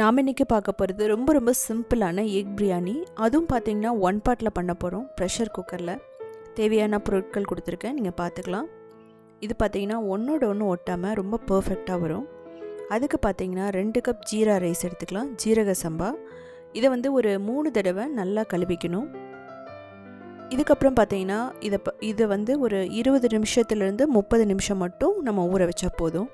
நாம் இன்றைக்கி பார்க்க போகிறது ரொம்ப ரொம்ப சிம்பிளான எக் பிரியாணி. அதுவும் பார்த்திங்கன்னா 1 பாட்டில் பண்ண போகிறோம். ப்ரெஷர் குக்கரில் தேவையான பொருட்கள் கொடுத்துருக்கேன், நீங்கள் பார்த்துக்கலாம். இது பார்த்திங்கன்னா ஒன்றோட ஒன்று ஒட்டாமல் ரொம்ப பர்ஃபெக்டாக வரும். அதுக்கு பார்த்திங்கன்னா 2 கப் ஜீரா ரைஸ் எடுத்துக்கலாம், ஜீரக சம்பா. இதை ஒரு 3 தடவை நல்லா கழுவிக்கணும். இதுக்கப்புறம் பார்த்திங்கன்னா இதை ஒரு 20 நிமிஷத்துலேருந்து 30 நிமிஷம் மட்டும் நம்ம ஊற வச்சா போதும்.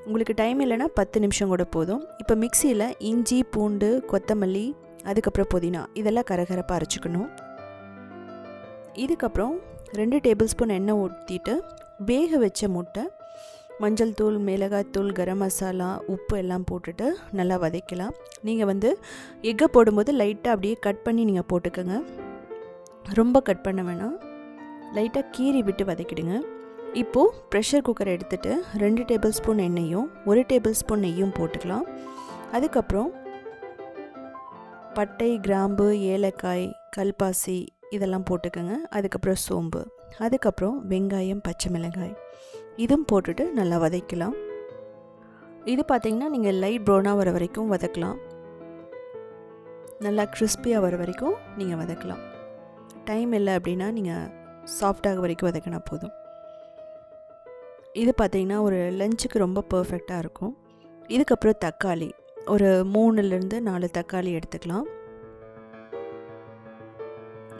உங்களுக்கு டைம் இல்லைன்னா 10 நிமிஷம் கூட போதும். இப்போ மிக்சியில் இஞ்சி, பூண்டு, கொத்தமல்லி, அதுக்கப்புறம் புதினா இதெல்லாம் கரகரப்பாக அரைச்சிக்கணும். இதுக்கப்புறம் 2 டேபிள் ஸ்பூன் எண்ணெய் ஊற்றிட்டு வேக வச்ச முட்டை, மஞ்சள் தூள், மிளகாய்த்தூள், கரம் மசாலா, உப்பு எல்லாம் போட்டுட்டு நல்லா வதக்கலாம். நீங்கள் எக்கை போடும்போது லைட்டாக அப்படியே கட் பண்ணி நீங்கள் போட்டுக்கோங்க. ரொம்ப கட் பண்ண வேணாம், லைட்டாக கீறி விட்டு வதக்கிடுங்க. இப்போது ப்ரெஷர் குக்கரை எடுத்துகிட்டு 2 டேபிள் ஸ்பூன் எண்ணெயும் 1 டேபிள் ஸ்பூன் நெய்யும் போட்டுக்கலாம். அதுக்கப்புறம் பட்டை, கிராம்பு, ஏலக்காய், கல்பாசி இதெல்லாம் போட்டுக்கோங்க. அதுக்கப்புறம் சோம்பு, அதுக்கப்புறம் வெங்காயம், பச்சை மிளகாய் இதுவும் போட்டுட்டு நல்லா வதக்கலாம். இது பார்த்திங்கன்னா நீங்கள் லைட் ப்ரௌனாக வர வரைக்கும் வதக்கலாம். நல்லா கிறிஸ்பியாக வர வரைக்கும் நீங்கள் வதக்கலாம். டைம் இல்லை அப்படின்னா நீங்கள் சாஃப்டாக வரைக்கும் வதக்கினா போதும். இது பார்த்திங்கன்னா ஒரு லஞ்சுக்கு ரொம்ப பர்ஃபெக்டாக இருக்கும். இதுக்கப்புறம் தக்காளி ஒரு 3லேருந்து 4 தக்காளி எடுத்துக்கலாம்.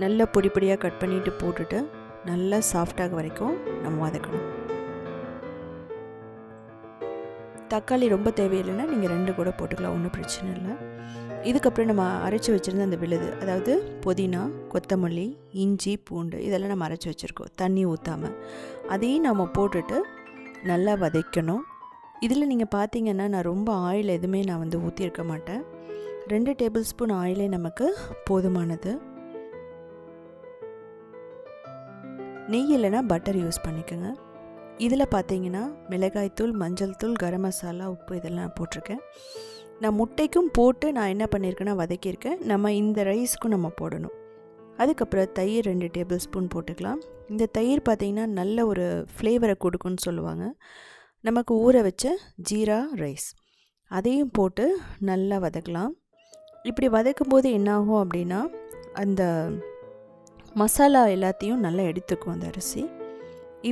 நல்லா பொடி பொடியாக கட் பண்ணிவிட்டு போட்டுட்டு நல்லா சாஃப்டாக வரைக்கும் நம்ம வதக்கணும். தக்காளி ரொம்ப தேவையில்லைன்னா நீங்கள் 2 கூட போட்டுக்கலாம், ஒன்றும் பிரச்சனை இல்லை. இதுக்கப்புறம் நம்ம அரைச்சி வச்சுருந்த அந்த விழுது, அதாவது புதினா, கொத்தமல்லி, இஞ்சி, பூண்டு இதெல்லாம் நம்ம அரைச்சி வச்சுருக்கோம் தண்ணி ஊற்றாமல். அதையும் நம்ம போட்டுட்டு நல்லா வதக்கணும். இதில் நீங்கள் பார்த்தீங்கன்னா நான் ரொம்ப ஆயில் எதுவுமே நான் ஊற்றியிருக்க மாட்டேன். 2 டேபிள் ஸ்பூன் ஆயிலே நமக்கு போதுமானது. நெய் இல்லைன்னா பட்டர் யூஸ் பண்ணிக்கோங்க. இதில் பார்த்தீங்கன்னா மிளகாய்த்தூள், மஞ்சள் தூள், கரம் மசாலா, உப்பு இதெல்லாம் போட்டிருக்கேன். நான் முட்டைக்கும் போட்டு நான் என்ன பண்ணியிருக்கேன்னா வதக்கியிருக்கேன். நம்ம இந்த ரைஸ்க்கும் நம்ம போடணும். அதுக்கப்புறம் தயிர் 2 டேபிள் ஸ்பூன் போட்டுக்கலாம். இந்த தயிர் பார்த்திங்கன்னா நல்ல ஒரு ஃப்ளேவரை கொடுக்குன்னு சொல்லுவாங்க. நமக்கு ஊற வச்ச ஜீரா ரைஸ் அதையும் போட்டு நல்லா வதக்கலாம். இப்படி வதக்கும்போது என்னாகும் அப்படின்னா அந்த மசாலா எல்லாத்தையும் நல்லா எடுத்துக்கும் அந்த அரிசி.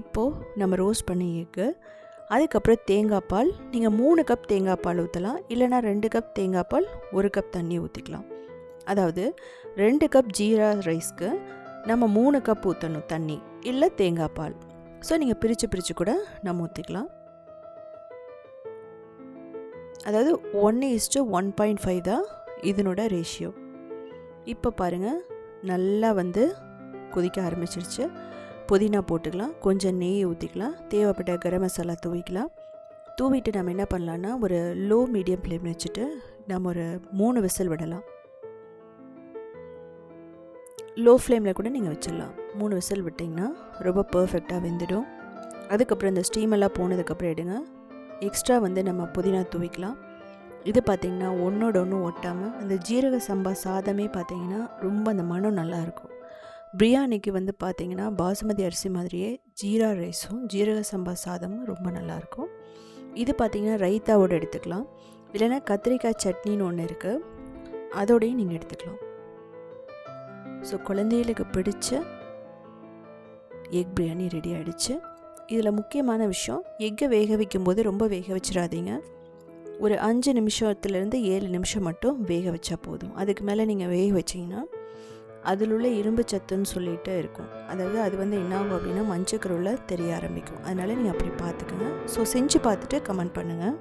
இப்போது நம்ம ரோஸ்ட் பண்ணி எக்கு, அதுக்கப்புறம் தேங்காய் பால். நீங்கள் 3 கப் தேங்காய் பால் ஊற்றலாம், இல்லைனா 2 கப் தேங்காய் பால் 1 கப் தண்ணி ஊற்றிக்கலாம். அதாவது 2 கப் ஜீரா ரைஸ்க்கு நம்ம 3 கப் ஊற்றணும் தண்ணி, இல்லை தேங்காய் பால். ஸோ நீங்கள் பிரித்து கூட நம்ம ஊற்றிக்கலாம். அதாவது 1:1.5 தான் இதனோட ரேஷியோ. இப்போ பாருங்கள் நல்லா கொதிக்க ஆரம்பிச்சிருச்சு. புதினா போட்டுக்கலாம், கொஞ்சம் நெய் ஊற்றிக்கலாம், தேவைப்பட்ட கரம் மசாலா தூவிக்கலாம். தூவிட்டு நம்ம என்ன பண்ணலான்னா ஒரு லோ மீடியம் ஃப்ளேம் வச்சுட்டு நம்ம ஒரு 3 விசில் விடலாம். லோ ஃப்ளேமில் கூட நீங்கள் வச்சிடலாம். 3 விசில் விட்டிங்கன்னா ரொம்ப பர்ஃபெக்டாக வெந்துடும். அதுக்கப்புறம் இந்த ஸ்டீமெல்லாம் போனதுக்கப்புறம் எடுங்க. எக்ஸ்ட்ரா நம்ம புதினா தூவிக்கலாம். இது பார்த்திங்கன்னா ஒன்றோட ஒன்று ஒட்டாமல் அந்த ஜீரக சம்பா சாதமே பார்த்திங்கன்னா ரொம்ப அந்த மனம் நல்லாயிருக்கும். பிரியாணிக்கு பார்த்திங்கன்னா பாசுமதி அரிசி மாதிரியே ஜீரா ரைஸும் ஜீரக சம்பா சாதமும் ரொம்ப நல்லாயிருக்கும். இது பார்த்திங்கன்னா ரைத்தாவோடு எடுத்துக்கலாம், இல்லைன்னா கத்திரிக்காய் சட்னின்னு ஒன்று இருக்குது, அதோடையும் நீங்கள் எடுத்துக்கலாம். ஸோ குழந்தைகளுக்கு பிடிச்ச எக் பிரியாணி ரெடி ஆகிடுச்சு. இதில் முக்கியமான விஷயம், எக்கை வேக வைக்கும்போது ரொம்ப வேக வச்சிடாதீங்க. ஒரு 5 நிமிஷத்துலேருந்து 7 நிமிஷம் மட்டும் வேக வச்சா போதும். அதுக்கு மேலே நீங்கள் வேக வச்சிங்கன்னா அதில் உள்ள இரும்பு சத்துன்னு சொல்லிட்டு இருக்கும். அதாவது அது என்னாகும் அப்படின்னா மஞ்சக்கருவில் தெரிய ஆரம்பிக்கும். அதனால் நீங்கள் அப்படி பார்த்துக்கோங்க. ஸோ செஞ்சு பார்த்துட்டு கமெண்ட் பண்ணுங்கள்.